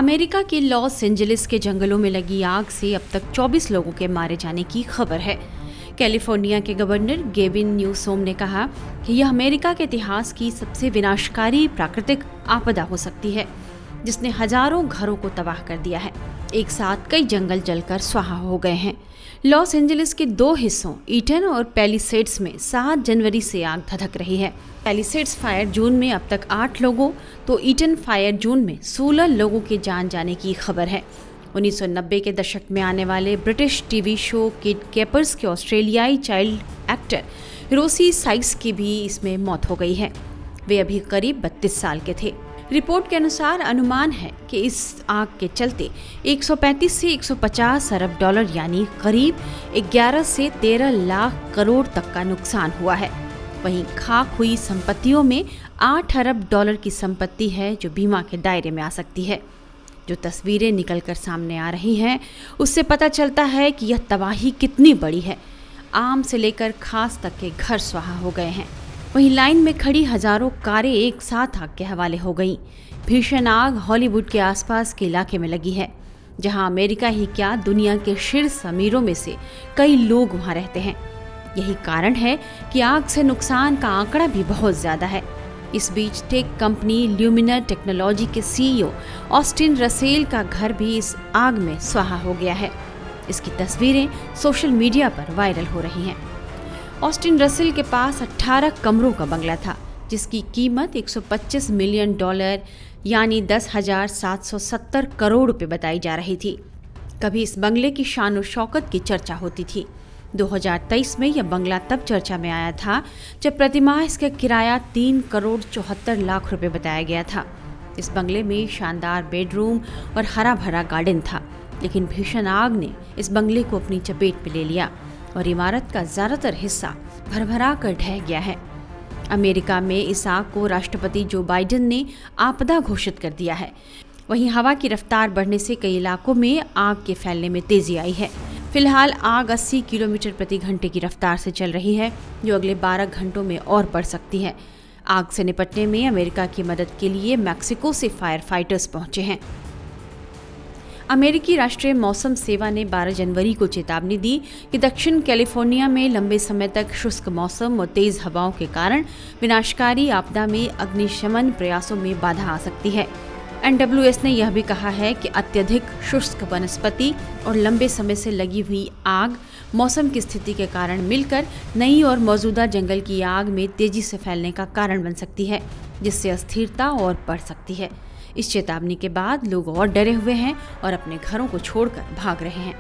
America के Los Angeles के जंगलों में लगी आग से अब तक 24 लोगों के मारे जाने की खबर है। कैलिफोर्निया के गवर्नर गेविन न्यूसोम ने कहा कि यह अमेरिका के इतिहास की सबसे विनाशकारी प्राकृतिक आपदा हो सकती है, जिसने हजारों घरों को तबाह कर दिया है। एक साथ कई जंगल जलकर स्वाहा हो गए हैं। लॉस एंजलिस के 2 हिस्सों ईटन और पैलिसेड्स में 7 जनवरी से आग धधक रही है। पैलिसेड्स फायर जून में अब तक 8 लोगों तो ईटन फायर जून में 16 लोगों के जान जाने की खबर है। 1990 के दशक में आने वाले British TV show kid capers के ऑस्ट्रेलियाई चाइल्ड एक्टर रोसी साइक्स की भी इसमें मौत हो गई है। वे अभी करीब 32 साल के थे। रिपोर्ट के अनुसार अनुमान है कि इस आग के चलते 135 से 150 अरब डॉलर यानी करीब 11 से 13 लाख करोड़ तक का नुकसान हुआ है। वहीं खाक हुई संपत्तियों में 8 अरब डॉलर की संपत्ति है जो बीमा के दायरे में आ सकती है। जो तस्वीरें निकलकर सामने आ रही हैं उससे पता चलता है कि यह तबाही कितनी बड़ी है। आम से लेकर खास तक के घर स्वाहा हो गए हैं। वहीं लाइन में खड़ी हजारों कारें एक साथ आग के हवाले हो गईं। भीषण आग हॉलीवुड के आसपास के इलाके में लगी है, जहां अमेरिका ही क्या दुनिया के शीर्ष अमीरों में से कई लोग वहां रहते हैं। यही कारण है कि आग से नुकसान का आंकड़ा भी बहुत ज्यादा है। इस बीच टेक कंपनी ल्यूमिनर टेक्नोलॉजी के सीईओ ऑस्टिन रसेल का घर भी इस आग में स्वाहा हो गया है। इसकी तस्वीरें सोशल मीडिया पर वायरल हो रही हैं। ऑस्टिन रसेल के पास 18 कमरों का बंगला था, जिसकी कीमत 125 मिलियन डॉलर यानी 10,770 करोड़ रुपए बताई जा रही थी। कभी इस बंगले की शान और शौकत की चर्चा होती थी। 2023 में यह बंगला तब चर्चा में आया था जब प्रतिमाह इसका किराया 3 करोड़ 74 लाख रुपए बताया गया था। इस बंगले में शानदार बेडरूम और हरा भरा गार्डन था, लेकिन भीषण आग ने इस बंगले को अपनी चपेट में ले लिया और इमारत का ज्यादातर हिस्सा भरभरा कर ढह गया है। अमेरिका में इस आग को राष्ट्रपति जो बाइडेन ने आपदा घोषित कर दिया है। वहीं हवा की रफ्तार बढ़ने से कई इलाकों में आग के फैलने में तेजी आई है। फिलहाल आग 80 किलोमीटर प्रति घंटे की रफ्तार से चल रही है, जो अगले 12 घंटों में और बढ़ सकती है। आग से निपटने में अमेरिका की मदद के लिए मैक्सिको से फायर फाइटर्स पहुंचे हैं। अमेरिकी राष्ट्रीय मौसम सेवा ने 12 जनवरी को चेतावनी दी कि दक्षिण कैलिफोर्निया में लंबे समय तक शुष्क मौसम और तेज हवाओं के कारण विनाशकारी आपदा में अग्निशमन प्रयासों में बाधा आ सकती है। NWS ने यह भी कहा है कि अत्यधिक शुष्क वनस्पति और लंबे समय से लगी हुई आग मौसम की स्थिति के कारण मिलकर नई और मौजूदा जंगल की आग में तेजी से फैलने का कारण बन सकती है, जिससे अस्थिरता और बढ़ सकती है। इस चेतावनी के बाद लोग और डरे हुए हैं और अपने घरों को छोड़कर भाग रहे हैं।